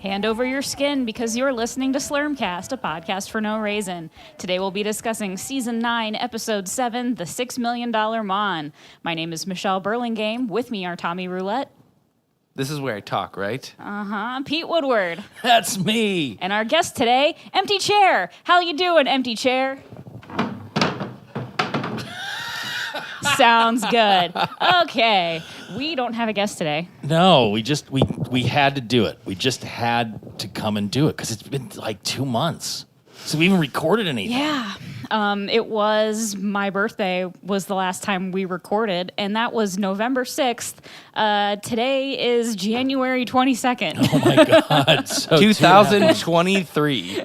Hand over your skin because you're listening to Slurmcast, a podcast for no reason. Today we'll be discussing Season 9, Episode 7, The $6 Million Mon. My name is Michelle Burlingame. With me are Tommy Roulette. This is where I talk, right? Pete Woodward. That's me. And our guest today, Empty Chair. How you doing, Empty Chair? Sounds good. Okay. We don't have a guest today. No, we had to do it. We just had to come and do it because it's been like 2 months. So we even recorded anything. Yeah. It was my birthday was the last time we recorded, and that was November 6th. Today is January 22nd. Oh my God. So 2023.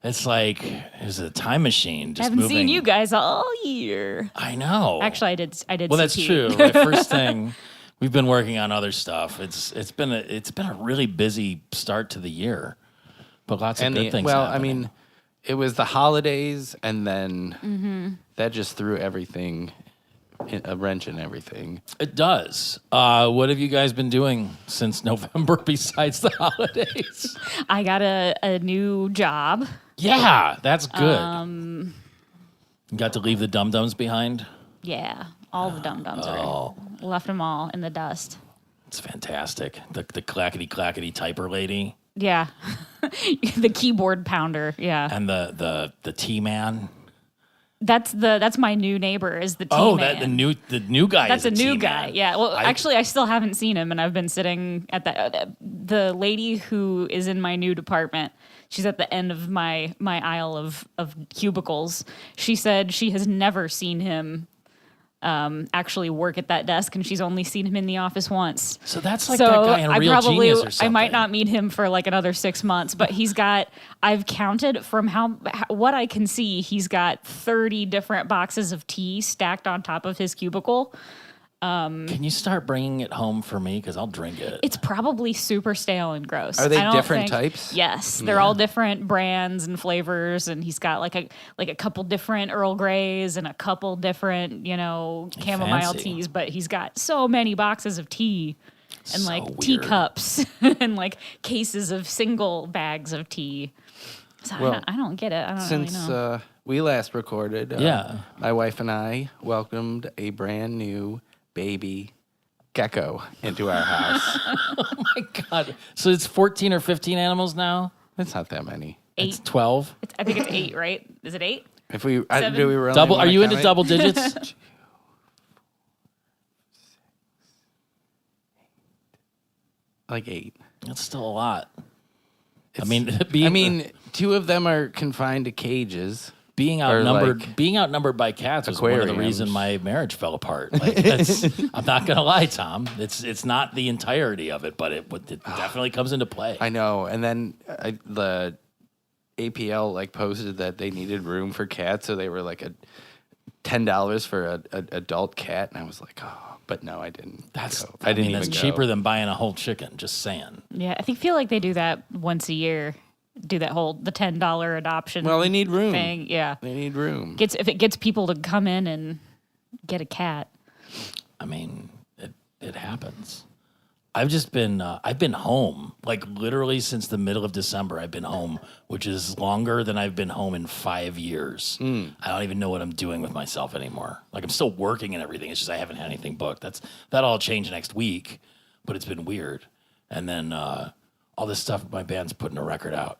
It's like it was a time machine. Just I haven't moving. seen you guys all year. I know. Actually, I did. Well, that's CT. true. Right? First thing, we've been working on other stuff. It's been a really busy start to the year, but lots of good things. Well, happening. I mean, it was the holidays, and then that just threw everything, a wrench in everything. It does. What have you guys been doing since November besides the holidays? I got a new job. Yeah, that's good. You got to leave the dum-dums behind? Yeah, all the dum-dums are left them all in the dust. It's fantastic. The clackety-clackety typer lady. Yeah, the keyboard pounder. Yeah, And the T-man. that's my new neighbor. Is the T Oh, man. the new guy. That's is a new T-man. guy. Yeah. Well, actually, I still haven't seen him, and I've been sitting at the lady who is in my new department. She's at the end of my aisle of cubicles. She said she has never seen him actually work at that desk, and she's only seen him in the office once. So that's like that guy in Real Genius or something. I might not meet him for like another 6 months, but he's got. I've counted from what I can see. He's got 30 different boxes of tea stacked on top of his cubicle. Can you start bringing it home for me? Because I'll drink it. It's probably super stale and gross. Are they I don't different think- types? Yes, they're all different brands and flavors, and he's got like a couple different Earl Greys and a couple different chamomile Fancy. teas. But he's got so many boxes of tea and So like weird. teacups and like cases of single bags of tea. So Well, I don't get it. I don't Since really know. we last recorded, my wife and I welcomed a brand new baby gecko into our house. Oh my God. So it's 14 or 15 animals now? It's not that many. It's 12? I think it's 8, right? Is it 8? If we Seven? do, we really Double? Are wanna you count into it? double digits? Like 8. That's still a lot. It's- being, I mean, 2 of them are confined to cages. being or outnumbered like being outnumbered by cats was one of the aquariums. reason my marriage fell apart. Like, I'm not gonna lie, Tom. It's not the entirety of it, but it definitely comes into play. I know. And then the APL posted that they needed room for cats, so they were like $10 for a adult cat, and I was like, oh, but no, I didn't. I didn't even that's go. cheaper than buying a whole chicken. Just saying. Yeah, I feel like they do that once a year. Do that the $10 adoption. Well, they need room. thing. Yeah. They need room. If it gets people to come in and get a cat. I mean, it happens. I've been home, like literally since the middle of December. I've been home, which is longer than I've been home in 5 years. I don't even know what I'm doing with myself anymore. Like I'm still working and everything. It's just I haven't had anything booked. That'll all change next week, but it's been weird. And then all this stuff, my band's putting a record out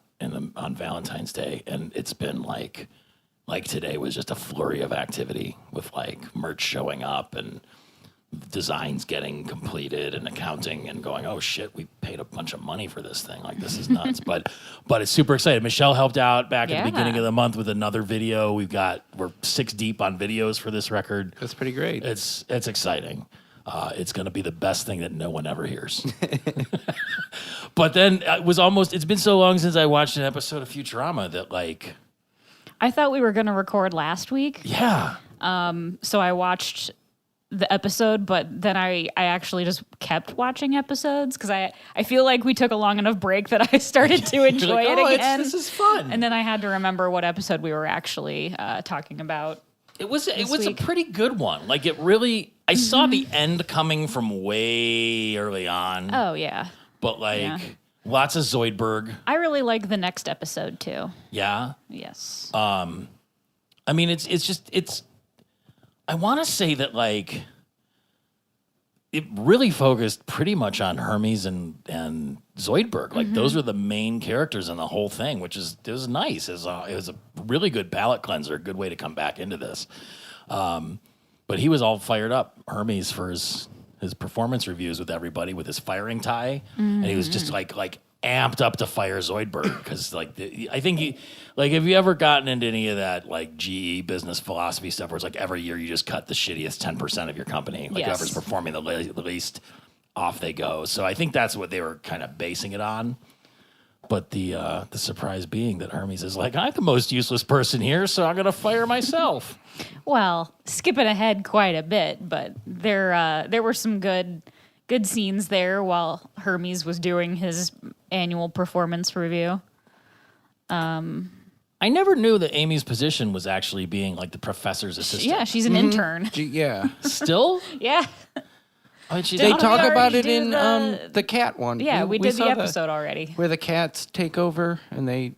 on Valentine's Day, and it's been like today was just a flurry of activity with like merch showing up and designs getting completed and accounting and going, oh shit, we paid a bunch of money for this thing. Like this is nuts. but it's super exciting. Michelle helped out back at the beginning of the month with another video. We're 6 deep on videos for this record. That's pretty great. It's exciting. It's going to be the best thing that no one ever hears. But then it's been so long since I watched an episode of Futurama that like, I thought we were going to record last week. yeah. So I watched the episode, but then I actually just kept watching episodes because I feel like we took a long enough break that I started to enjoy like, it again. this is fun. And then I had to remember what episode we were actually talking about. It was a week. pretty good one. Like it really, I saw the end coming from way early on. Oh, yeah. But like, Yeah. Lots of Zoidberg. I really like the next episode too. Yeah. Yes. I mean, it's. I want to say that like it really focused pretty much on Hermes and Zoidberg. Like those are the main characters in the whole thing, which is it was nice. It was a really good palate cleanser, good way to come back into this. But he was all fired up, Hermes, for his performance reviews with everybody with his firing tie, and he was just like amped up to fire Zoidberg because I think he have you ever gotten into any of that like GE business philosophy stuff where it's like every year you just cut the shittiest 10% of your company, like Yes. whoever's performing the least, off they go. So I think that's what they were kind of basing it on. But the surprise being that Hermes is like, I'm the most useless person here, so I'm gonna fire myself. Well, skipping ahead quite a bit, but there were some good scenes there while Hermes was doing his annual performance review. I never knew that Amy's position was actually being like the professor's assistant. Yeah, she's an intern. Yeah. Still? Yeah. I mean, They Didn't talk we about already it do in the- the cat one. Yeah, we did the saw episode already. where the cats take over and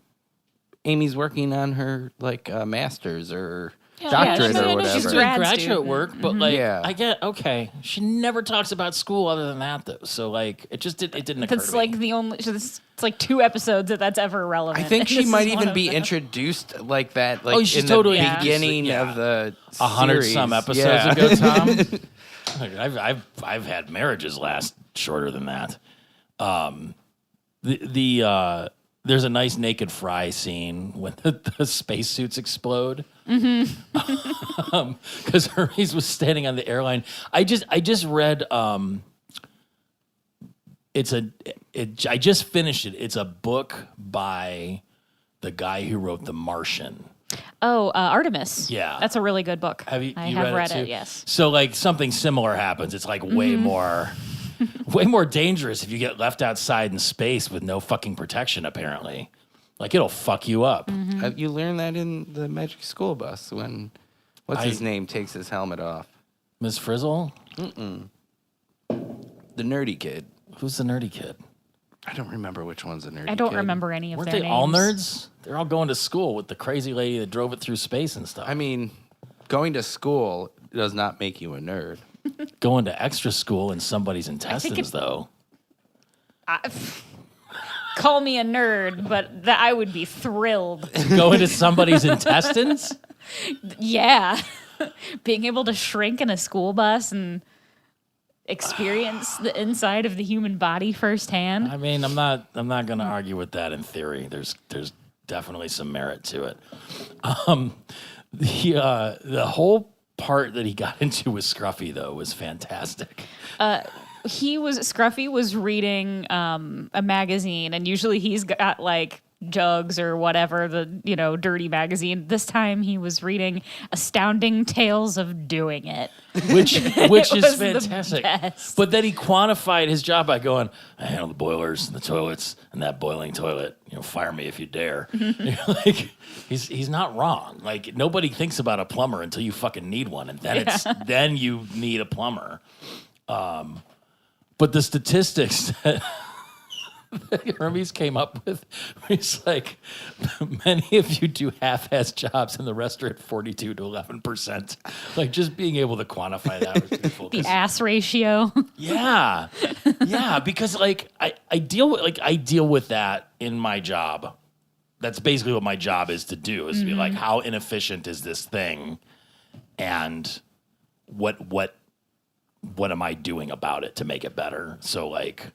Amy's working on her like master's or doctorate she's or doing- whatever. she's doing grad graduate student. work, but like, Yeah. I get okay. She never talks about school other than that, though. So like, it didn't occur That's to like me. the only. It's like 2 episodes that's ever relevant. I think she This might is one even of be them. introduced like that, like she's in totally the introduced, beginning yeah. of the 100-some series. episodes Yeah. ago, Tom. I've had marriages last shorter than that. There's a nice naked Fry scene when the spacesuits explode. Because Hermes was standing on the airline. I just read. I just finished it. It's a book by the guy who wrote The Martian. Oh, Artemis. Yeah. That's a really good book. Have you I you have read read it, too? yes. So like something similar happens. It's like way more dangerous if you get left outside in space with no fucking protection, apparently. Like it'll fuck you up. You learned that in the Magic School Bus when his name takes his helmet off. Miss Frizzle? The nerdy kid. Who's the nerdy kid? I don't remember which one's the nerdy kid. I don't remember any of Weren't their they names. all nerds? They're all going to school with the crazy lady that drove it through space and stuff. I mean, going to school does not make you a nerd. Going to extra school in somebody's intestines, though. Call me a nerd, but I would be thrilled. Going to somebody's intestines? Yeah. Being able to shrink in a school bus and experience the inside of the human body firsthand. I mean, I'm not going to argue with that in theory. There's definitely some merit to it. The whole part that he got into with Scruffy though was fantastic. Scruffy was reading a magazine, and usually he's got like Jugs or whatever, the dirty magazine. This time he was reading Astounding Tales of Doing It, which is was the fantastic. best. But then he quantified his job by going, I handle the boilers and the toilets and that boiling toilet. Fire me if you dare. Like he's not wrong. Like nobody thinks about a plumber until you fucking need one, and then then you need a plumber. But the statistics that Hermes came up with, he's like, many of you do half-ass jobs and the rest are at 42 to 11%. Like just being able to quantify that was beautiful. The ass ratio. Yeah, because like I deal with that in my job. That's basically what my job is to do, is to be like, how inefficient is this thing, and what am I doing about it to make it better? So like,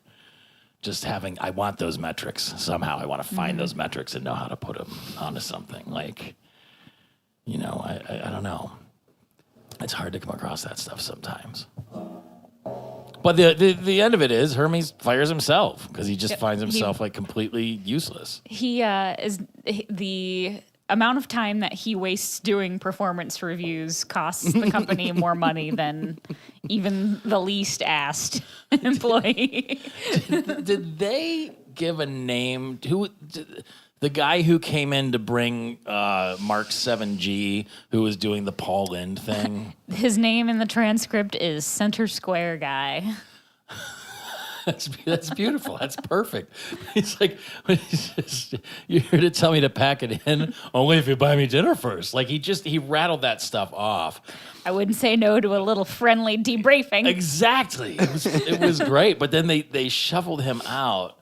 just I want those metrics somehow. I want to find those metrics and know how to put them onto something. Like, I don't know. It's hard to come across that stuff sometimes. But the end of it is Hermes fires himself because he just finds himself like completely useless. The amount of time that he wastes doing performance reviews costs the company more money than even the least asked employee. Did they give a name to the guy who came in to bring Mark 7G, who was doing the Paul Lynde thing? His name in the transcript is Center Square Guy. That's beautiful. That's perfect. He's like, you're here to tell me to pack it in? Only if you buy me dinner first. Like he rattled that stuff off. I wouldn't say no to a little friendly debriefing. Exactly. It was great. But then they shuffled him out,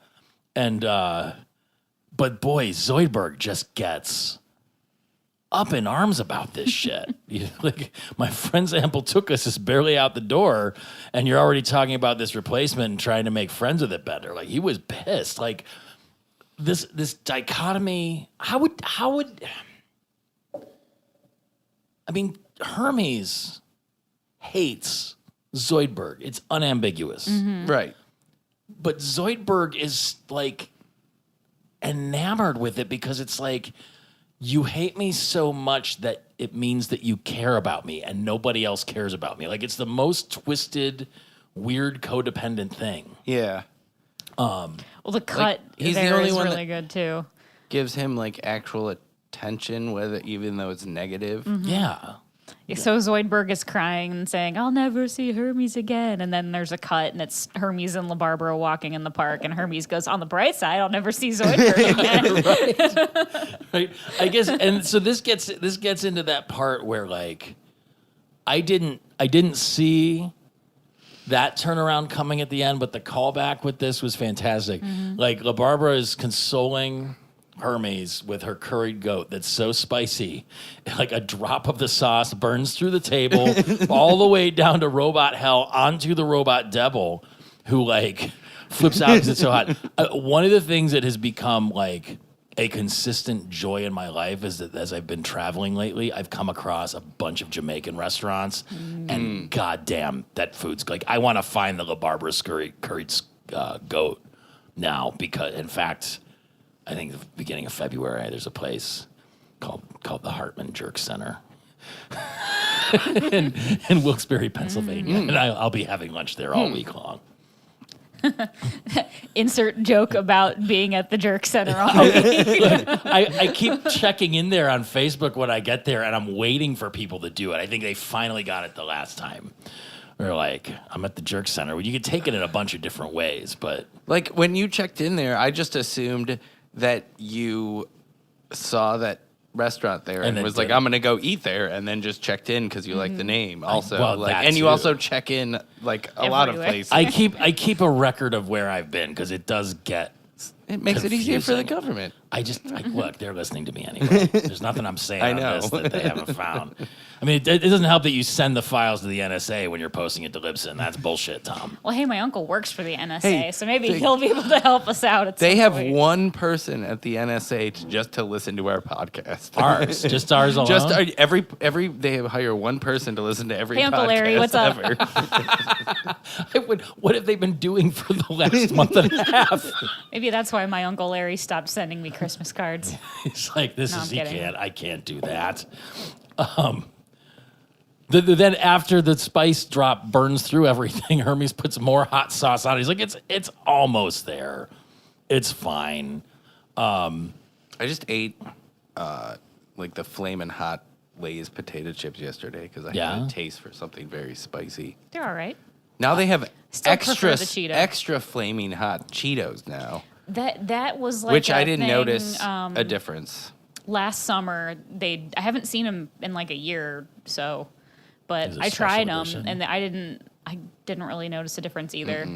and but boy, Zoidberg just gets up in arms about this shit. Like, my friend's ample took us is barely out the door, and you're already talking about this replacement and trying to make friends with it better. Like, he was pissed. Like, this dichotomy. How would I mean, Hermes hates Zoidberg. It's unambiguous. Mm-hmm. Right. But Zoidberg is like enamored with it because it's like, you hate me so much that it means that you care about me and nobody else cares about me. Like, it's the most twisted, weird, codependent thing. Yeah. Well, the cut he's the there only is one really good too. Gives him like actual attention, whether even though it's negative. Mm-hmm. Yeah. So Zoidberg is crying and saying, "I'll never see Hermes again." And then there's a cut, and it's Hermes and LaBarbera walking in the park, and Hermes goes, "On the bright side, I'll never see Zoidberg again." Right. I guess, and so this gets into that part where, like, I didn't see that turnaround coming at the end, but the callback with this was fantastic. Mm-hmm. Like, LaBarbera is consoling Hermes with her curried goat that's so spicy, like a drop of the sauce burns through the table all the way down to robot hell onto the robot devil, who like flips out because it's so hot. One of the things that has become like a consistent joy in my life is that as I've been traveling lately, I've come across a bunch of Jamaican restaurants, and goddamn, that food's like, I want to find the LaBarbera's curried goat now, because in fact, I think the beginning of February, there's a place called the Hartman Jerk Center in Wilkes-Barre, Pennsylvania, and I'll be having lunch there all week long. Insert joke about being at the Jerk Center all week. I keep checking in there on Facebook when I get there, and I'm waiting for people to do it. I think they finally got it the last time. They're like, I'm at the Jerk Center. Well, you could take it in a bunch of different ways, but Like when you checked in there, I just assumed that you saw that restaurant there and then was like, did. I'm going to go eat there, and then just checked in because you like the name. Also, well, like, that and you too. also check in like a lot of Everywhere. places. I keep a record of where I've been because it does get. It makes it easier for the confusing. government. Look, they're listening to me anyway. There's nothing I'm saying I on know. this that they haven't found. I mean, it doesn't help that you send the files to the NSA when you're posting it to Libsyn. That's bullshit, Tom. Well, hey, my uncle works for the NSA, Hey, so maybe he'll be able to help us out. At They some have point. one person at the NSA just to listen to our podcast. Ours, just ours alone. Just every they hire one person to listen to every Hey, podcast Uncle Larry, what's up? ever. What have they been doing for the last month and a half? Maybe that's why my Uncle Larry stopped sending me Christmas cards. He's like, this No, is I'm kidding. I can't do that. Then after the spice drop burns through everything, Hermes puts more hot sauce on it. He's like, it's almost there. It's fine. I just ate like the flamin' hot Lay's potato chips yesterday because I had a taste for something very spicy. They're all right. Now they have Still prefer the Cheeto. extra flaming hot Cheetos now, That was like which a I didn't thing, notice a difference. last summer. I haven't seen them in like a year or so, but Is it I tried special them edition? and I didn't really notice a difference either.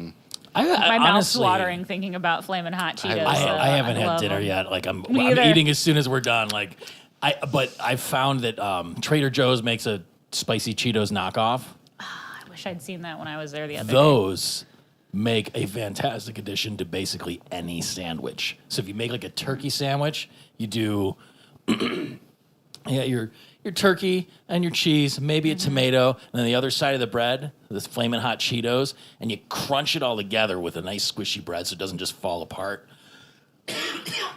I My mouth's honestly, watering thinking about flaming hot Cheetos. love so I haven't had love dinner them. yet. Like I'm neither. eating as soon as we're done. Like but I found that Trader Joe's makes a spicy Cheetos knockoff. I wish I'd seen that when I was there the other day. Those make a fantastic addition to basically any sandwich. So if you make like a turkey sandwich, you do your turkey and your cheese, maybe a tomato, and then the other side of the bread, this flaming hot Cheetos, and you crunch it all together with a nice squishy bread so it doesn't just fall apart.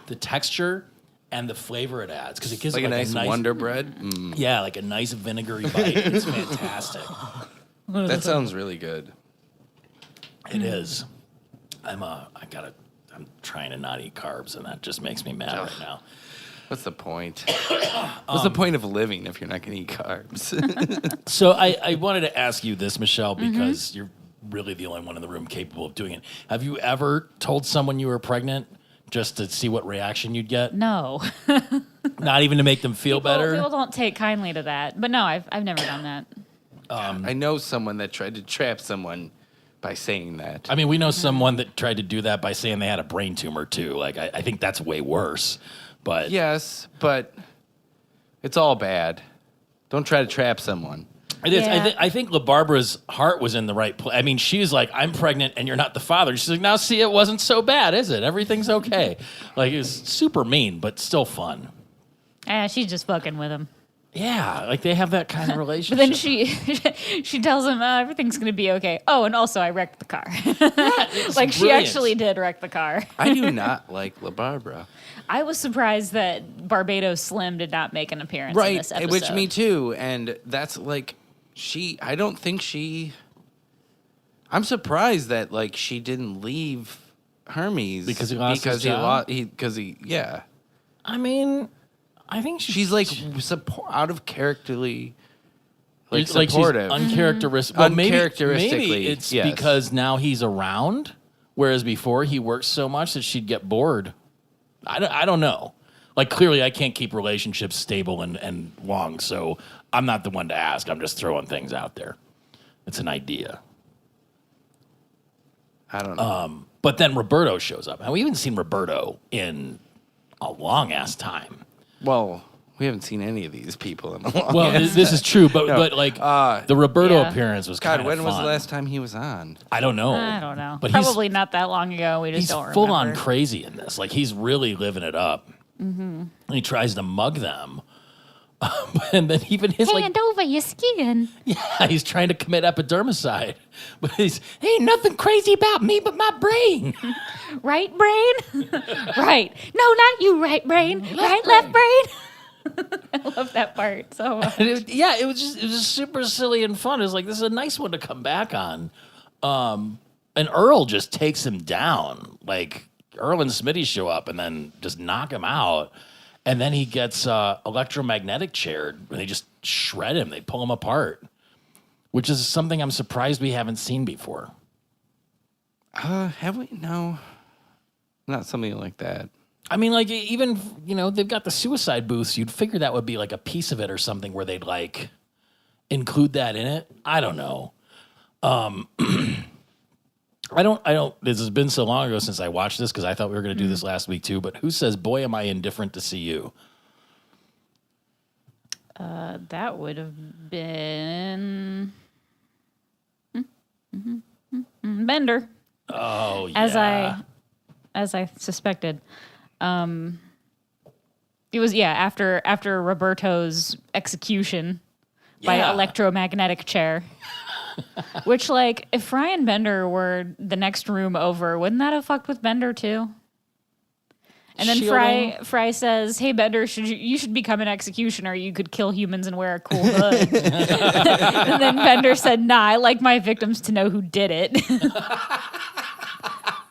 The texture and the flavor it adds, because it gives Like it a nice Wonder Bread. yeah, like a nice vinegary bite. It's fantastic. That sounds really good. It is. I'm trying to not eat carbs, and that just makes me mad right now. What's the point? What's the point of living if you're not going to eat carbs? So I wanted to ask you this, Michelle, because you're really the only one in the room capable of doing it. Have you ever told someone you were pregnant just to see what reaction you'd get? No. Not even to make them feel better? People don't take kindly to that. But no, I've never done that. I know someone that tried to trap someone by saying that. I mean, we know someone that tried to do that by saying they had a brain tumor, too. Like, I think that's way worse. But Yes, but it's all bad. Don't try to trap someone. it is. Yeah. I think LaBarbara's heart was in the right place. I mean, she's like, I'm pregnant and you're not the father. She's like, now see, it wasn't so bad, is it? Everything's okay. Like, it's super mean, but still fun. She's just fucking with him. Yeah, like they have that kind of relationship. But then she tells him everything's going to be okay. Oh, and also I wrecked the car. Like she brilliant. actually did wreck the car. I do not like LaBarbara. I was surprised that Barbados Slim did not make an appearance in this episode. Which me too. And that's like I'm surprised that like she didn't leave Hermes Because he lost his job? Yeah. I mean, I think She's like out of characterly, like supportive. She's uncharacteristic. Well, Uncharacteristically, maybe it's yes. because now he's around, whereas before he worked so much that she'd get bored. I don't know. Like, clearly I can't keep relationships stable and long, so I'm not the one to ask. I'm just throwing things out there. It's an idea. I don't know. But then Roberto shows up. And we haven't seen Roberto in a long-ass time. Well, we haven't seen any of these people in a long Well, this is true, but like the Roberto Yeah. appearance was kind God, of when was fun. the last time he was on? I don't know. I don't know. But Probably not that long ago. We just he's don't remember. full on crazy in this. Like, he's really living it up. Mm-hmm. And he tries to mug them. And then even his Hand over your skin. yeah, he's trying to commit epidermicide. But he's, ain't nothing crazy about me but my brain. Right brain? Right. No, not you, right brain. Left brain. I love that part so much. And it was just super silly and fun. It was like, this is a nice one to come back on. And Earl just takes him down. Like, Earl and Smitty show up and then just knock him out. And then he gets electromagnetic chaired, and they just shred him. They pull him apart, which is something I'm surprised we haven't seen before. Have we? No, not something like that. I mean, like, even, they've got the suicide booths. You'd figure that would be like a piece of it or something where they'd like include that in it. I don't know. I don't. This has been so long ago since I watched this because I thought we were going to do this last week too. But who says, "Boy, am I indifferent to see you"? That would have been Bender, Oh yeah. as I suspected. It was after Roberto's execution by Yeah. electromagnetic chair. Which, like, if Fry and Bender were the next room over, wouldn't that have fucked with Bender too? And then Shielding. Fry says, "Hey Bender, you should become an executioner. You could kill humans and wear a cool hood." And then Bender said, "Nah, I like my victims to know who did it."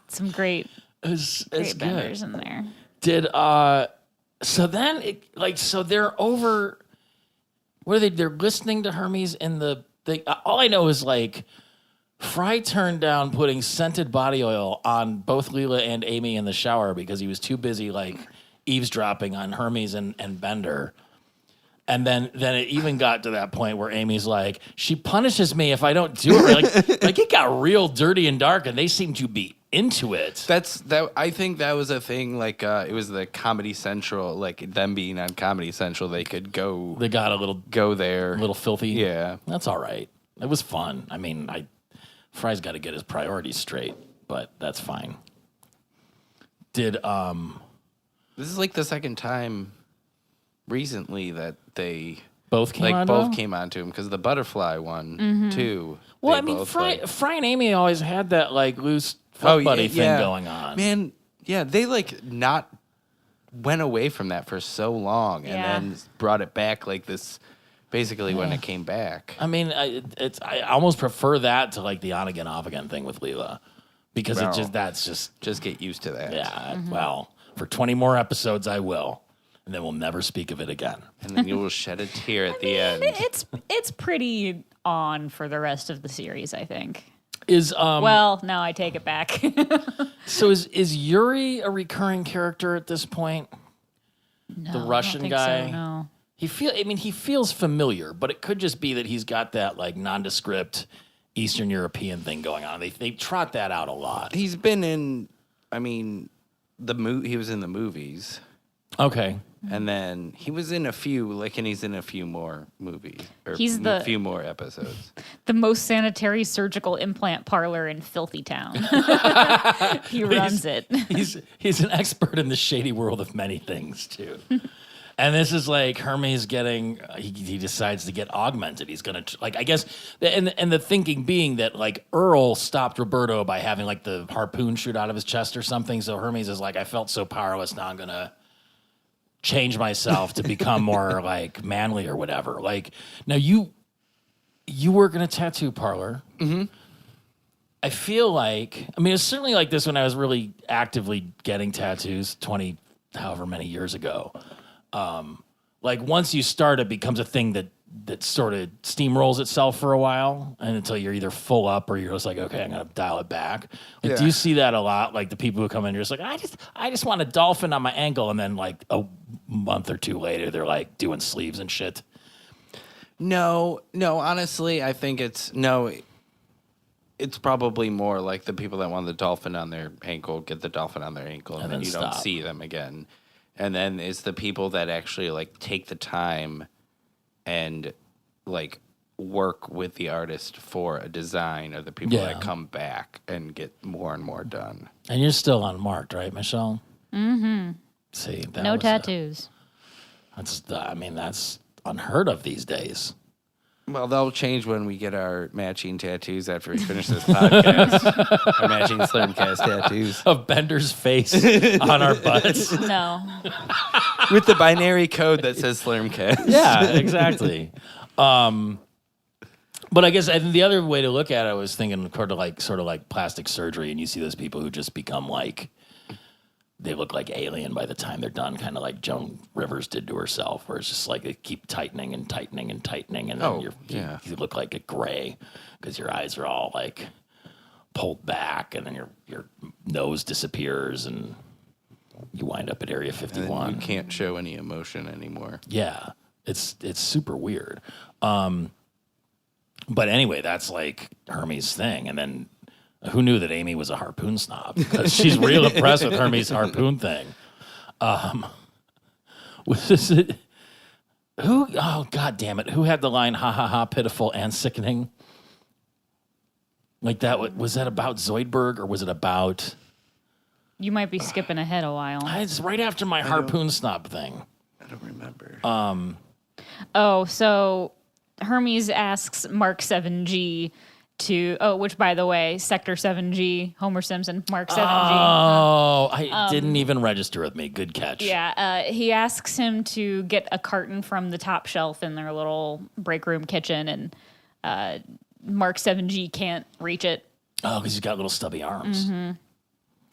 Some great It's Benders good. in there. Did so then so they're over. What are they? They're listening to Hermes in the thing. All I know is like Fry turned down putting scented body oil on both Leela and Amy in the shower because he was too busy like eavesdropping on Hermes and Bender. And then it even got to that point where Amy's like, she punishes me if I don't do it right. Like it got real dirty and dark, and they seem to be into it. I think that was a thing. Like it was the Comedy Central. Like them being on Comedy Central, they could go. They got a little there. filthy. Yeah. That's all right. It was fun. I mean, Fry's got to get his priorities straight, but that's fine. Did This is like the second time recently that they both came on? came onto him because the butterfly one too. Well, they I mean, both, Fry and Amy always had that like loose fuck buddy thing going on. Man, yeah, they like not went away from that for so long and then brought it back like this. Basically, when it came back, I mean, I almost prefer that to like the on again off again thing with Leela because just get used to that. yeah. Well, for 20 more episodes, I will, and then we'll never speak of it again. And then you will shed a tear at the end. It's pretty on for the rest of the series, I think. Well, no, I take it back. So is Yuri a recurring character at this point? No, The Russian I don't think guy? So, no. He feels familiar, but it could just be that he's got that like nondescript Eastern European thing going on. They trot that out a lot. He's been in, he was in the movies. Okay. And then he was in a few, and he's in a few more movies. Or He's a few more episodes. The most sanitary surgical implant parlor in Filthy Town. He runs it. He's an expert in the shady world of many things, too. And this is like Hermes getting, he decides to get augmented. He's going to, I guess, and the thinking being that, Earl stopped Roberto by having, the harpoon shoot out of his chest or something. So Hermes is like, I felt so powerless, now I'm going to change myself to become more, manly or whatever. Now you work in a tattoo parlor. Mm-hmm. I feel it's certainly like this when I was really actively getting tattoos 20, however many years ago. Once you start, it becomes a thing that sort of steamrolls itself for a while, and until you're either full up or you're just like, okay, I'm gonna dial it back. Do you see that a lot? The people who come in, you're just like, I just want a dolphin on my ankle, and then a month or two later, they're doing sleeves and shit. No. Honestly, I think it's probably more like the people that want the dolphin on their ankle get the dolphin on their ankle, and then you don't see them again. And then it's the people that actually take the time and work with the artist for a design, or the people that come back and get more and more done. And you're still unmarked, right, Michelle? Mm-hmm. See, no tattoos. That's unheard of these days. Well, they'll change when we get our matching tattoos after we finish this podcast. Our matching Slurmcast tattoos. Of Bender's face on our butts. No. With the binary code that says Slurmcast. Yeah, exactly. But I guess the other way to look at it, I was thinking sort of like plastic surgery, and you see those people who just become they look like alien by the time they're done, kind of like Joan Rivers did to herself, where it's just they keep tightening and tightening and tightening, and then you look like a gray because your eyes are all pulled back, and then your nose disappears, and you wind up at Area 51. And you can't show any emotion anymore. Yeah, it's super weird. But anyway, that's Hermes' thing, and then. Who knew that Amy was a harpoon snob? Because she's real impressed with Hermes' harpoon thing. Was it? Who? Oh, God damn it! Who had the line "ha ha ha, pitiful and sickening"? That was that about Zoidberg, or was it about? You might be skipping ahead a while. It's right after my harpoon snob thing. I don't remember. So Hermes asks Mark 7G which, by the way, Sector 7G, Homer Simpson, Mark 7G. Oh, I didn't even register with me. Good catch. Yeah, he asks him to get a carton from the top shelf in their little break room kitchen, and Mark 7G can't reach it. Oh, because he's got little stubby arms. Mm-hmm.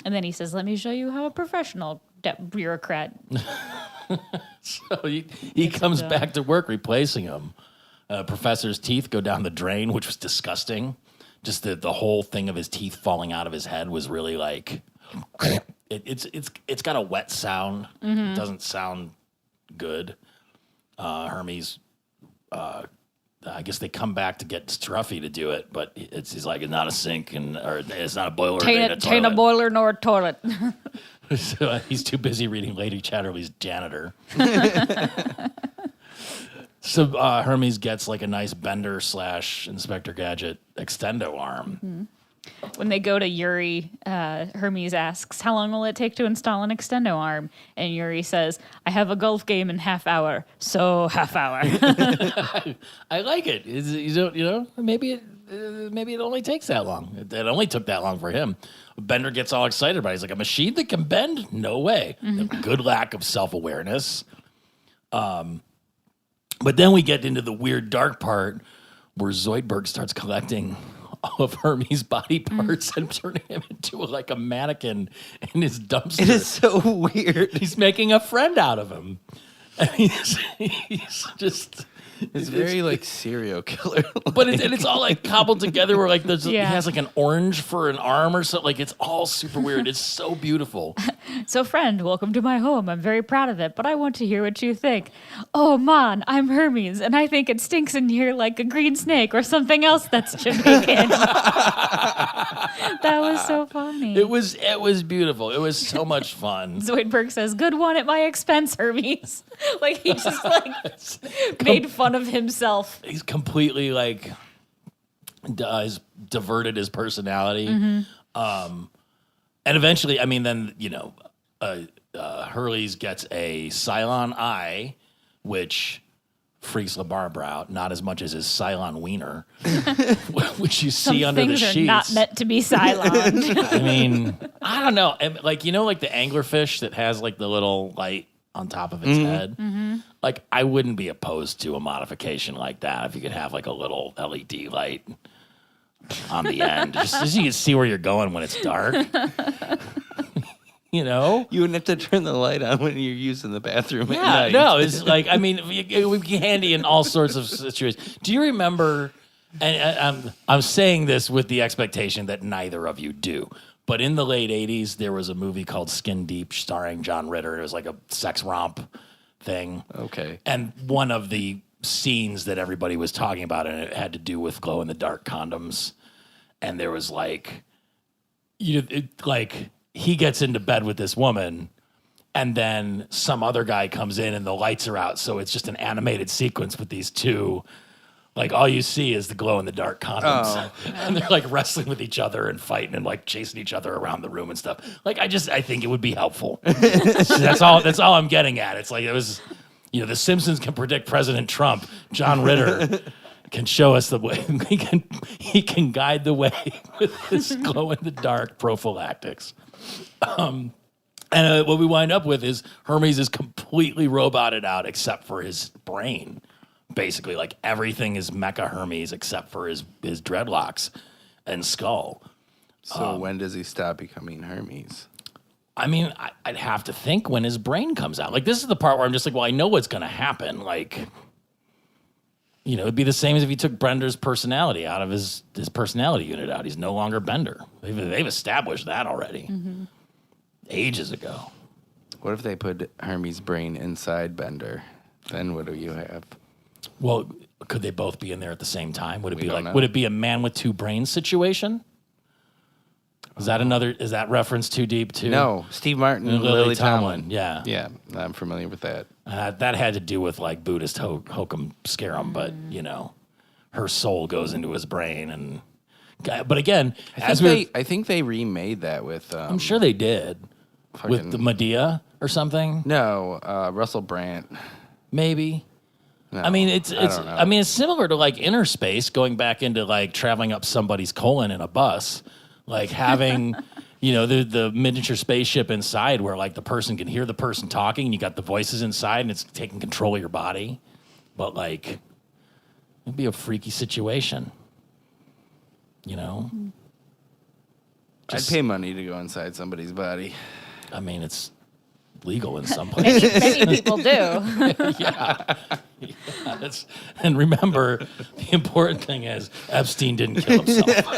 And then he says, let me show you how a professional bureaucrat. So he comes back to work replacing him. Professor's teeth go down the drain, which was disgusting. Just the whole thing of his teeth falling out of his head was really it's got a wet sound. Mm-hmm. It doesn't sound good. Hermes, I guess they come back to get Struffy to do it, but he's like, it's not a sink or it's not a boiler. Tain't a boiler nor a toilet. So he's too busy reading Lady Chatterley's Janitor. So Hermes gets a nice Bender / Inspector Gadget extendo arm. Mm-hmm. When they go to Yuri, Hermes asks, how long will it take to install an extendo arm? And Yuri says, I have a golf game in half hour, so half hour. I like it. Maybe it only takes that long. It only took that long for him. Bender gets all excited about it. He's like, a machine that can bend? No way. Mm-hmm. Good lack of self-awareness. But then we get into the weird dark part where Zoidberg starts collecting all of Hermes' body parts and turning him into a mannequin in his dumpster. It is so weird. He's making a friend out of him. And he's just It's very like serial killer. But it's all like cobbled together where like he Yeah. has like an orange for an arm or something. Like it's all super weird. It's so beautiful. So, friend, welcome to my home. I'm very proud of it, but I want to hear what you think. Oh, man, I'm Hermes, and I think it stinks in here like a green snake or something else that's Jamaican. That was so funny. It was beautiful. It was so much fun. Zoidberg says, "Good one at my expense, Hermes." Like he just like made fun of himself. He's completely like he's diverted his personality. And eventually, I mean, then, Hurley's gets a Cylon eye, which freaks LaBarbara out, not as much as his Cylon wiener, which you see under the Things sheets. are not meant to be Cylon. I mean, I don't know. Like, like the anglerfish that has like the little light on top of its head? Like, I wouldn't be opposed to a modification like that if you could have like a little LED light on the end, just so you can see where you're going when it's dark. You wouldn't have to turn the light on when you're using the bathroom at night. No, it's like, I mean, it would be handy in all sorts of situations. Do you remember, and I'm saying this with the expectation that neither of you do, but in the late 80s, there was a movie called Skin Deep starring John Ritter. It was like a sex romp thing. Okay. And one of the scenes that everybody was talking about, and it had to do with glow-in-the-dark condoms. And there was like, he gets into bed with this woman, and then some other guy comes in and the lights are out. So it's just an animated sequence with these two. Like, all you see is the glow-in-the-dark condoms. Oh. And they're like wrestling with each other and fighting and like chasing each other around the room and stuff. Like, I think it would be helpful. That's all I'm getting at. It's like, it was, The Simpsons can predict President Trump. John Ritter can show us the way. He can guide the way with this glow-in-the-dark prophylactics. And what we wind up with is Hermes is completely roboted out except for his brain. Basically, like everything is Mecha Hermes except for his dreadlocks and skull. So when does he stop becoming Hermes? I mean, I'd have to think when his brain comes out. Like, this is the part where I'm just like, well, I know what's going to happen. Like, it'd be the same as if you took Bender's personality out of his personality unit out. He's no longer Bender. They've established that already ages ago. What if they put Hermes' brain inside Bender? Then what do you have? Well, could they both be in there at the same time? Would it We be don't like, know. would it be a man with two brains situation? Is that reference too deep too? No, Steve Martin And and Lily Lily Tomlin, Tomlin. yeah. Yeah, I'm familiar with that. That had to do with like Buddhist hokum scarum, but her soul goes into his brain, and but again, I think they remade that with. I'm sure they did with the Medea or something. No, Russell Brand. Maybe. No, I mean, I don't know. it's similar to like Inner Space, going back into like traveling up somebody's colon in a bus, like having, the miniature spaceship inside where like the person can hear the person talking, and you got the voices inside, and it's taking control of your body. But like, it'd be a freaky situation, I'd pay money to go inside somebody's body. I mean, it's legal in some places. Many people do. And remember, the important thing is Epstein didn't kill himself.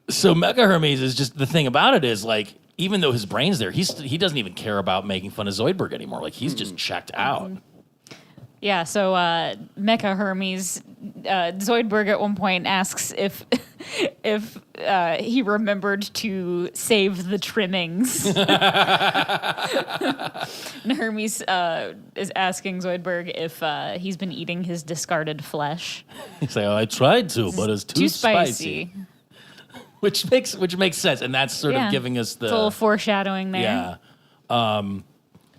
So Mecha Hermes is just, the thing about it is like, even though his brain's there, he doesn't even care about making fun of Zoidberg anymore. Like, he's just checked out. Yeah, so Mecha Hermes, Zoidberg at one point asks if he remembered to save the trimmings. And Hermes is asking Zoidberg if he's been eating his discarded flesh. He's like, I tried to, but it's too spicy. Which makes sense, and that's sort of giving us It's a little foreshadowing there. Yeah.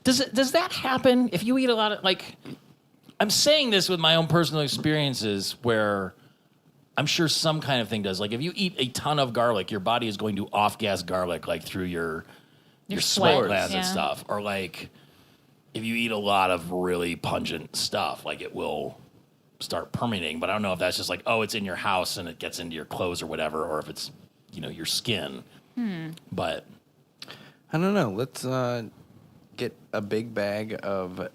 Does that happen if you eat a lot of, like, I'm saying this with my own personal experiences where I'm sure some kind of thing does. Like, if you eat a ton of garlic, your body is going to off-gas garlic, like, through your sweat glands and stuff. Or, like, if you eat a lot of really pungent stuff, like, it will start permeating. But I don't know if that's just like, oh, it's in your house and it gets into your clothes or whatever, or if it's, your skin. But I don't know. Let's get a big bag of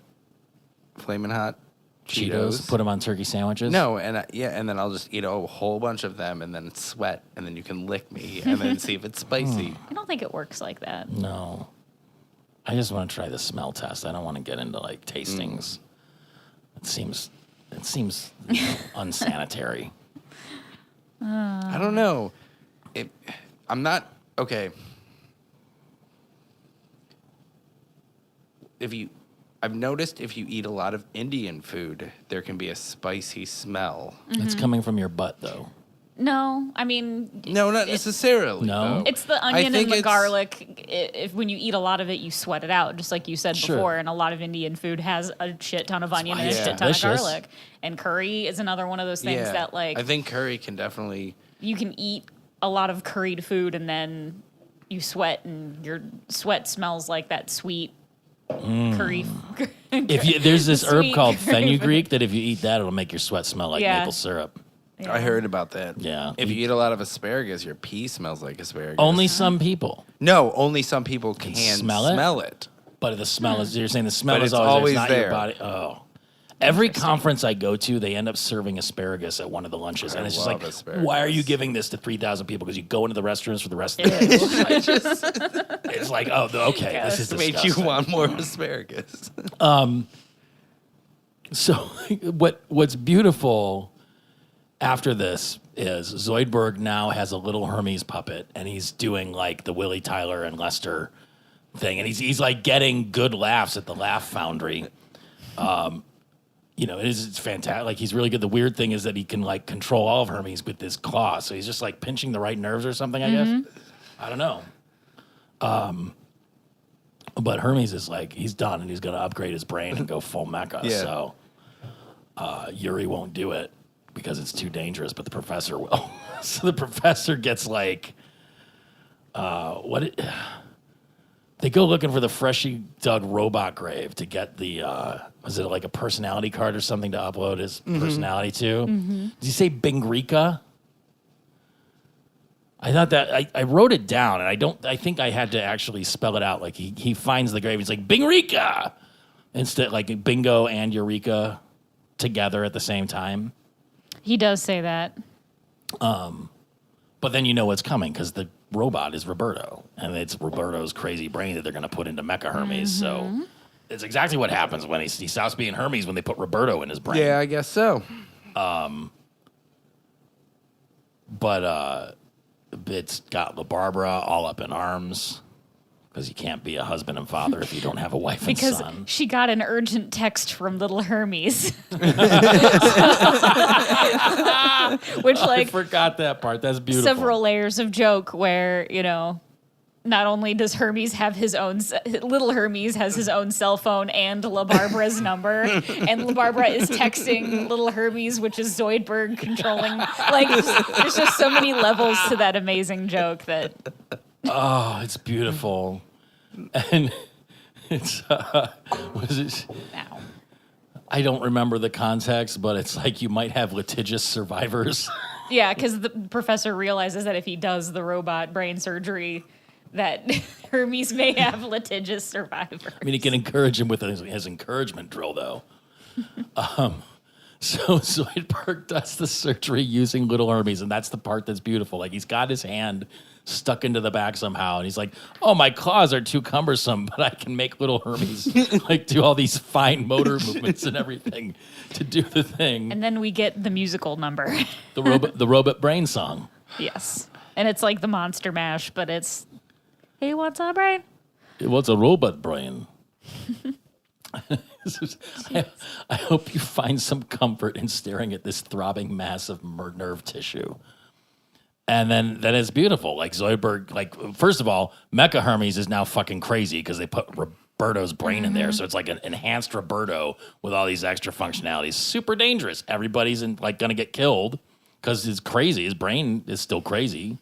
Flamin' Hot Cheetos. Put them on turkey sandwiches. No, and and then I'll just eat a whole bunch of them, and then sweat, and then you can lick me, and then see if it's spicy. I don't think it works like that. No. I just want to try the smell test. I don't want to get into like tastings. It seems unsanitary. I don't know. I'm not okay. I've noticed if you eat a lot of Indian food, there can be a spicy smell. It's coming from your butt, though. No, I mean... No, not necessarily. No? Though. It's the onion and the garlic. If when you eat a lot of it, you sweat it out, just like you said before. And a lot of Indian food has a shit ton of onion and a shit ton of garlic. And curry is another one of those things that, like... I think curry can definitely... You can eat a lot of curried food and then you sweat, and your sweat smells like that sweet... curry. There's this herb called fenugreek that if you eat that, it'll make your sweat smell like maple syrup. Yeah. I heard about that. Yeah. If you eat a lot of asparagus, your pee smells like asparagus. Only some people. No, only some people can smell it. But the smell is, you're saying the smell But is it's always always there. there. It's not your body. Oh. Every conference I go to, they end up serving asparagus at one of the lunches. And it's just like, asparagus. why are you giving this to 3,000 people? Because you go into the restrooms for the rest of the day. It's like, oh, okay, this is made disgusting. you want more asparagus. So what's beautiful after this is Zoidberg now has a little Hermes puppet, and he's doing like the Willie Tyler and Lester thing, and he's like getting good laughs at the Laugh Foundry. It's fantastic. Like, he's really good. The weird thing is that he can like control all of Hermes with his claw. So he's just like pinching the right nerves or something, I guess. I don't know. But Hermes is like, he's done, and he's going to upgrade his brain and go full mecha. Yeah. So Yuri won't do it because it's too dangerous, but the professor will. So the professor gets like, they go looking for the freshly dug robot grave to get the, was it like a personality card or something to upload his personality to? Did you say Bingrika? I thought that, I wrote it down, and I think I had to actually spell it out. Like, he finds the grave, he's like, Bingrika! Instead, like, bingo and eureka together at the same time. He does say that. But then you know what's coming, because the robot is Roberto, and it's Roberto's crazy brain that they're going to put into Mecha Hermes. So it's exactly what happens when he stops being Hermes when they put Roberto in his brain. Yeah, I guess so. But it's got La Barbara all up in arms, because you can't be a husband and father if you don't have a wife and son. Because she got an urgent text from little Hermes. Which, I forgot that part. That's beautiful. Several layers of joke where, not only does Hermes have his own, little Hermes has his own cell phone and La Barbara's number, and La Barbara is texting little Hermes, which is Zoidberg controlling. Like, there's just so many levels to that amazing joke that... Oh, it's beautiful. And it's, was it? Ow. I don't remember the context, but it's like you might have litigious survivors. Yeah, because the professor realizes that if he does the robot brain surgery, that Hermes may have litigious survivors. I mean, he can encourage him with his encouragement drill, though. So Zoidberg does the surgery using little Hermes, and that's the part that's beautiful. Like, he's got his hand stuck into the back somehow, and he's like, oh, my claws are too cumbersome, but I can make little Hermes like do all these fine motor movements and everything to do the thing. And then we get the musical number. The robot brain song. Yes. And it's like the Monster Mash, but it's, hey, what's up, brain? What's a robot brain? I hope you find some comfort in staring at this throbbing mass of nerve tissue. And then it's beautiful. Like, Zoidberg, like, first of all, Mecha Hermes is now fucking crazy because they put Roberto's brain in there. So it's like an enhanced Roberto with all these extra functionalities. Super dangerous. Everybody's going to get killed because he's crazy. His brain is still crazy.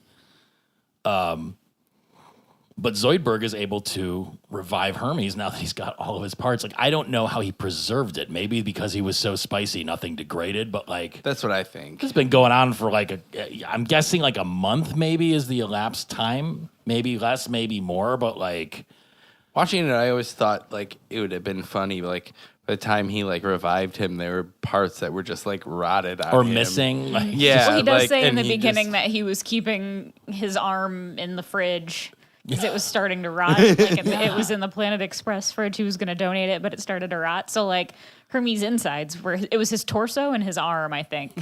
But Zoidberg is able to revive Hermes now that he's got all of his parts. Like, I don't know how he preserved it. Maybe because he was so spicy, nothing degraded. But, like... That's what I think. It's been going on for, I'm guessing, a month maybe is the elapsed time. Maybe less, maybe more. But, watching it, I always thought, it would have been funny, by the time he like revived him, there were parts that were just like rotted on or him. missing. Like, Yeah, Well, he does like, say in and the he beginning just- that he was keeping his arm in the fridge because it was starting to rot. Like it was in the Planet Express fridge. He was going to donate it, but it started to rot. So like Hermes' insides it was his torso and his arm, I think,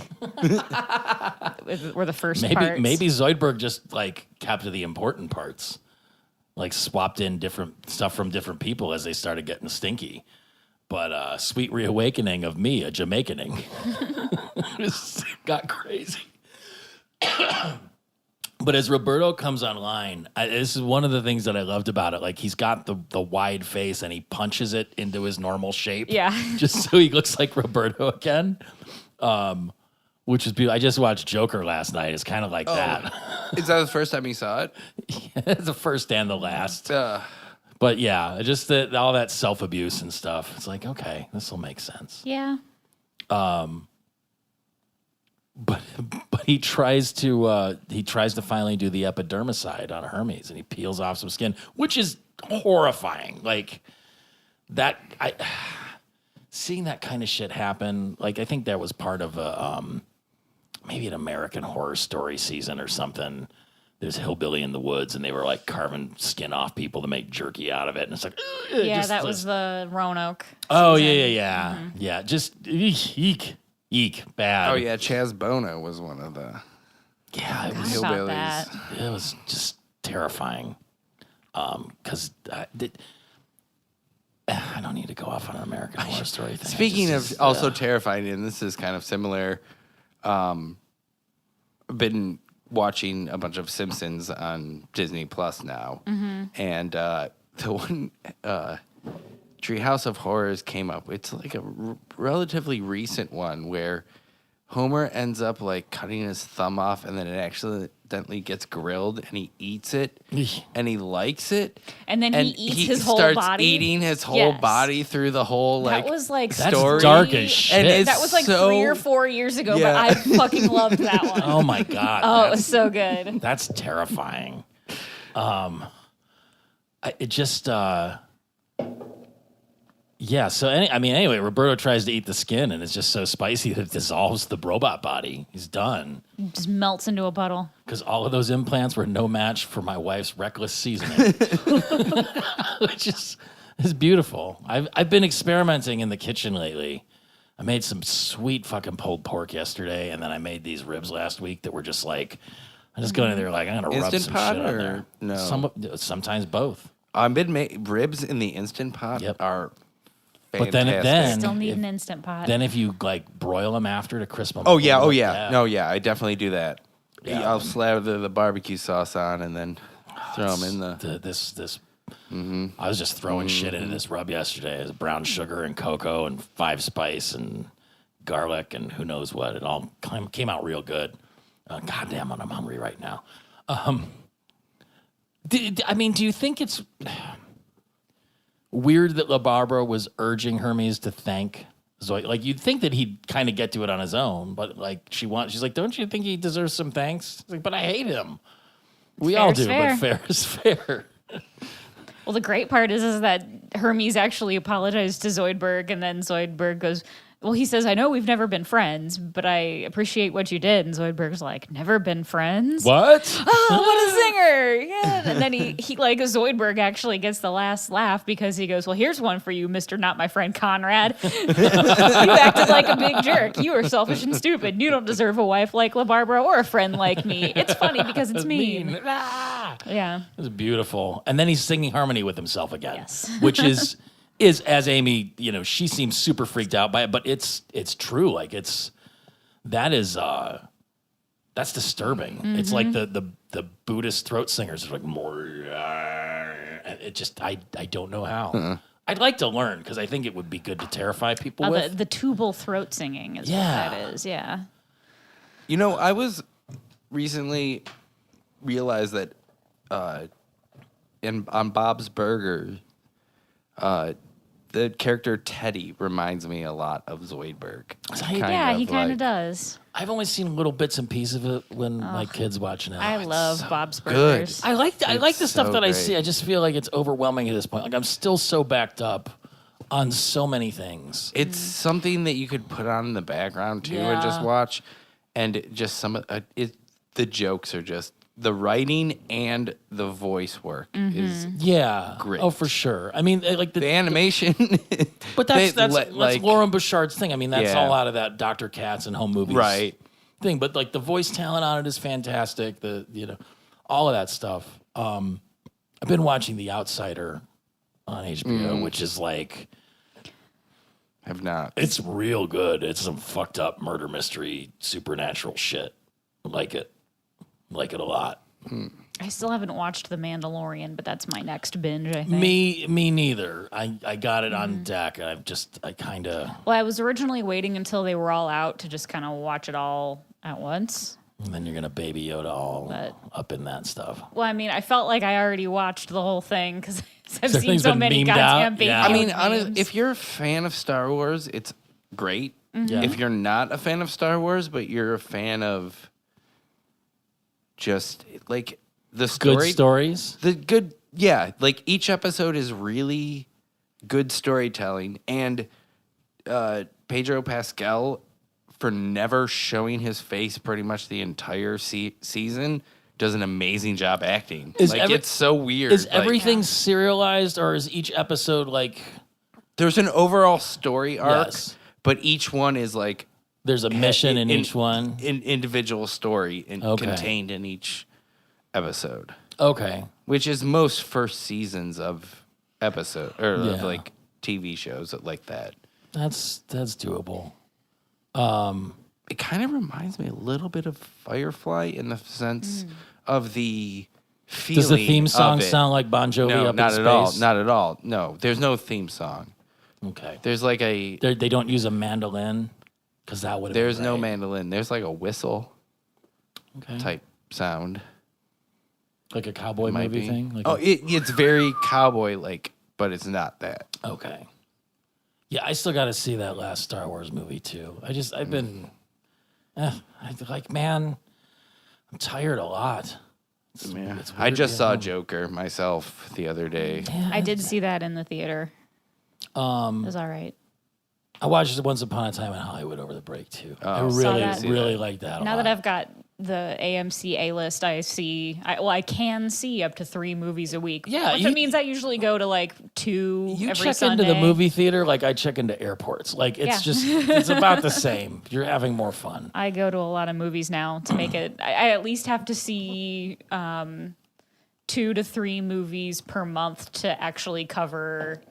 were the first parts. maybe Zoidberg just like kept the important parts, like swapped in different stuff from different people as they started getting stinky. But sweet reawakening of me, a Jamaicaning, just got crazy. But as Roberto comes online, this is one of the things that I loved about it. Like he's got the wide face and he punches it into his normal shape. Yeah. Just so he looks like Roberto again. Which is beautiful. I just watched Joker last night. It's kind of like that. Is that the first time you saw it? It's the first and the last. But yeah, just all that self-abuse and stuff. It's like, okay, this will make sense. Yeah. But he tries to finally do the epidermicide on Hermes, and he peels off some skin, which is horrifying. Like that, seeing that kind of shit happen. Like I think that was part of maybe an American Horror Story season or something. There's Hillbilly in the Woods, and they were like carving skin off people to make jerky out of it, and it's like, Yeah, that was the Roanoke. Oh season. yeah. Yeah. Just eek, bad. Oh yeah, Chaz Bono was one of the Yeah, it Forgot was about that. It was just terrifying. Because I don't need to go off on an American Horror Story thing. Speaking of also terrifying, and this is kind of similar. I've been watching a bunch of Simpsons on Disney Plus now, and the one Treehouse of Horrors came up. It's like a relatively recent one where Homer ends up like cutting his thumb off, and then it accidentally gets grilled, and he eats it, and he likes it, And then he eats his whole starts body. eating his whole Yes. body through the whole like. That was like That's story. dark as shit. And it's That was like so- 3 or 4 years ago, Yeah. but I fucking loved that one. Oh my god. Oh, it was so good. That's terrifying. It just yeah. So anyway, Roberto tries to eat the skin, and it's just so spicy that it dissolves the robot body. He's done Just melts into a puddle. because all of those implants were no match for my wife's reckless seasoning, which is beautiful. I've been experimenting in the kitchen lately. I made some sweet fucking pulled pork yesterday, and then I made these ribs last week that were just like, I just go in there like I'm gonna rub Instant some pot shit on or there. no? Sometimes both. Ribs in the Instant Pot Yep. are But fantastic. then Still need an Instant Pot. Then if you like broil them after to crisp them. Oh up a yeah, little oh bit, yeah. No, yeah, I definitely do that. Yeah. I'll slather the barbecue sauce on and then throw them in the. This. I was just throwing shit into this rub yesterday. It was brown sugar and cocoa and 5 spice and garlic and who knows what. It all came out real good. God damn it, I'm hungry right now. Do you think it's weird that LaBarbera was urging Hermes to thank Zoe? Like, you'd think that he'd kind of get to it on his own, but like she's like, don't you think he deserves some thanks? It's like, but I hate him. We all do, Fair's but fair is fair. Well, the great part is that Hermes actually apologized to Zoidberg, and then Zoidberg goes, well, he says, I know we've never been friends, but I appreciate what you did. And Zoidberg's like, never been friends? What? Oh, what a singer. Yeah. And then he like, Zoidberg actually gets the last laugh because he goes, well, here's one for you, Mr. Not My Friend Conrad. You acted like a big jerk. You are selfish and stupid. You don't deserve a wife like LaBarbera or a friend like me. It's funny because it's mean. Ah! Yeah. It was beautiful. And then he's singing harmony with himself again, Yes. which is as Amy, she seems super freaked out by it, but it's true. Like that's disturbing. It's like the Buddhist throat singers are like more. It just I don't know how. I'd like to learn because I think it would be good to terrify people with. The tubal throat singing is what that is. Yeah. I was recently realized that on Bob's Burgers, the character Teddy reminds me a lot of Zoidberg. Yeah, he kind of does. I've only seen little bits and pieces of it when my kids watching it. I love Bob's good. Burgers. I like the stuff so that I great. see. I just feel like it's overwhelming at this point. Like I'm still so backed up on so many things. It's something that you could put on in the background too and just Yeah. watch, and just some of the jokes are just the writing and the voice work is Yeah. great. Oh, for sure. I mean, like the animation. but that's like Lauren Bouchard's thing. I mean, that's Yeah. a lot of that Dr. Katz and home movies right. thing. But like the voice talent on it is fantastic. All of that stuff. I've been watching The Outsider on HBO, which is like Have not. it's real good. It's some fucked up murder mystery, supernatural shit. I like it a lot. I still haven't watched The Mandalorian, but that's my next binge, I think. Me neither. I got it on deck. I kind of. Well, I was originally waiting until they were all out to just kind of watch it all at once. And then you're gonna Baby Yoda all But- up in that stuff. Well, I mean, I felt like I already watched the whole thing because I've seen Everything's so been many memed goddamn out. Baby Yeah. I mean, Yoda memes. if you're a fan of Star Wars, it's great. Yeah. If you're not a fan of Star Wars, but you're a fan of just like the story, Good stories. the good, yeah, like each episode is really good storytelling, and Pedro Pascal, for never showing his face pretty much the entire season, does an amazing job acting. It's so weird. Is Like, everything serialized, or is each episode like there's an overall story arc, Yes. but each one is like there's a mission in each one? individual story Okay. contained in each episode, Okay. which is most first seasons of episode or of Yeah. like TV shows like that. That's doable. It kind of reminds me a little bit of Firefly in the sense of the feeling. Does the theme song of it. sound like Bon Jovi No, up not in at all. space? Not at all. No, there's no theme song. Okay. There's like a They don't use a mandolin because that would have. there's been no great. mandolin. There's like a whistle Okay. type sound. Like a cowboy Might movie be. thing. Like Oh, it's very cowboy like, but it's not that. okay. Yeah, I still got to see that last Star Wars movie too. I've been, man, I'm tired a lot. Yeah. it's I weird just being saw home. Joker myself the other day. I did see that in the theater. It was all right. I watched Once Upon a Time in Hollywood over the break too. I Saw really, that. really like that. Now that I've got the AMC A list, I can see up to 3 movies a week. Yeah, which you- it means I usually go to like 2 you every check Sunday. into the movie theater like I check into airports. Like it's Yeah. just it's about the same. You're having more fun. I go to a lot of movies now to make it. I at least have to see 2 to 3 movies per month to actually cover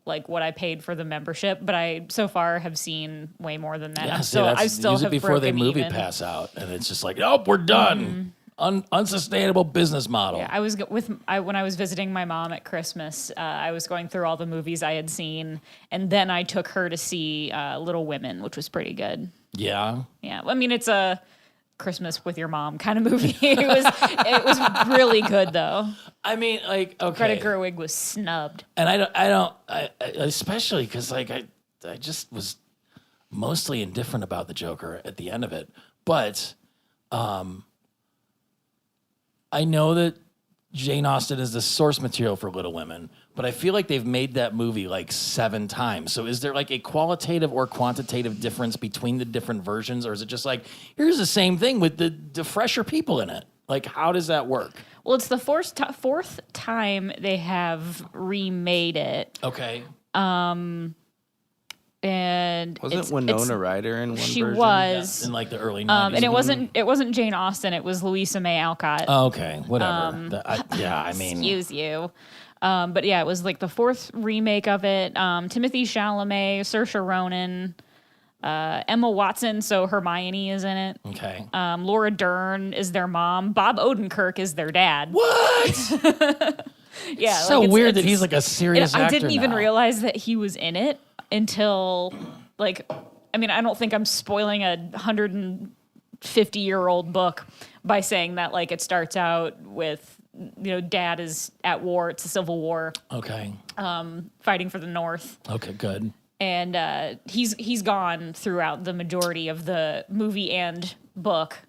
like what I paid for the membership. But I so far have seen way more than that. Yeah, I'm see, still, that's I still use it have before they broken movie even. pass out, and it's just like, oh, we're done. Unsustainable business model. Yeah, I was when I was visiting my mom at Christmas. I was going through all the movies I had seen, and then I took her to see Little Women, which was pretty good. Yeah, I mean it's a Christmas with your mom kind of movie. it was really good though. I mean, like, okay, Greta Gerwig was snubbed. and I especially because like I just was mostly indifferent about the Joker at the end of it, but I know that Jane Austen is the source material for Little Women, but I feel like they've made that movie like 7 times. So is there like a qualitative or quantitative difference between the different versions, or is it just like here's the same thing with the fresher people in it? Like, how does that work? Well, it's the fourth time they have remade it, Okay. and Wasn't Winona Ryder in one she version? was, In like the early 90s. and it wasn't Jane Austen. It was Louisa May Alcott. Okay, whatever. I mean, Excuse you. But yeah, it was like the 4th remake of it. Timothy Chalamet, Saoirse Ronan, Emma Watson, so Hermione is in it. okay. Laura Dern is their mom. Bob Odenkirk is their dad. What? Yeah, So like, weird that he's like a serious I actor didn't even now. realize that he was in it until like, I mean, I don't think I'm spoiling a 150-year-old book by saying that like it starts out with, you know, dad is at war. It's a civil war, Okay. fighting for the North. Okay, good. And he's gone throughout the majority of the movie and book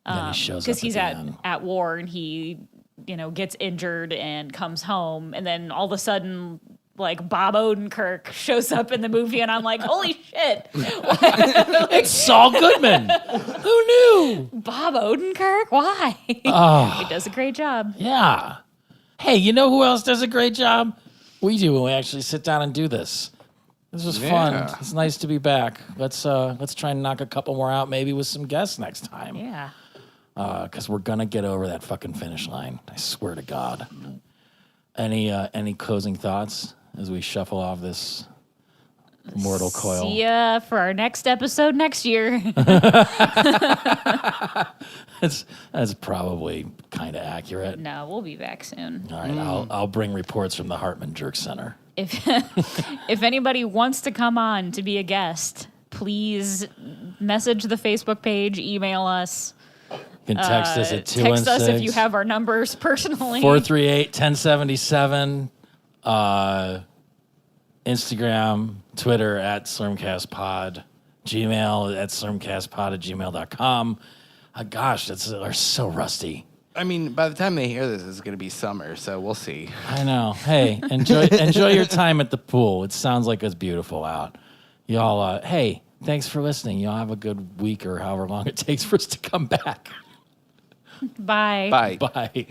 Then he shows up because he's the at end. war and he, you know, gets injured and comes home, and then all of a sudden like Bob Odenkirk shows up in the movie, and I'm like, holy shit, It's Saul Goodman. Who knew? Bob Odenkirk? Why? Oh. He does a great job. Yeah. Hey, you know who else does a great job? We do when we actually sit down and do this. This was fun. It's nice to be back. Let's try and knock a couple more out, maybe with some guests next time. Yeah. Because we're gonna get over that fucking finish line. I swear to God. Any closing thoughts as we shuffle off this mortal coil? See ya for our next episode next year. That's probably kind of accurate. No, we'll be back soon. All right, I'll bring reports from the Hartman Jerk Center. If anybody wants to come on to be a guest, please message the Facebook page, email us. You can text us at 216. Text us if you have our numbers personally. 438-1077. Instagram, Twitter at slurmcastpod. Gmail at slurmcastpod@gmail.com. Gosh, we're so rusty. I mean, by the time they hear this, it's going to be summer, so we'll see. I know. Hey, enjoy your time at the pool. It sounds like it's beautiful out. Y'all, hey, thanks for listening. Y'all have a good week or however long it takes for us to come back. Bye. Bye. Bye.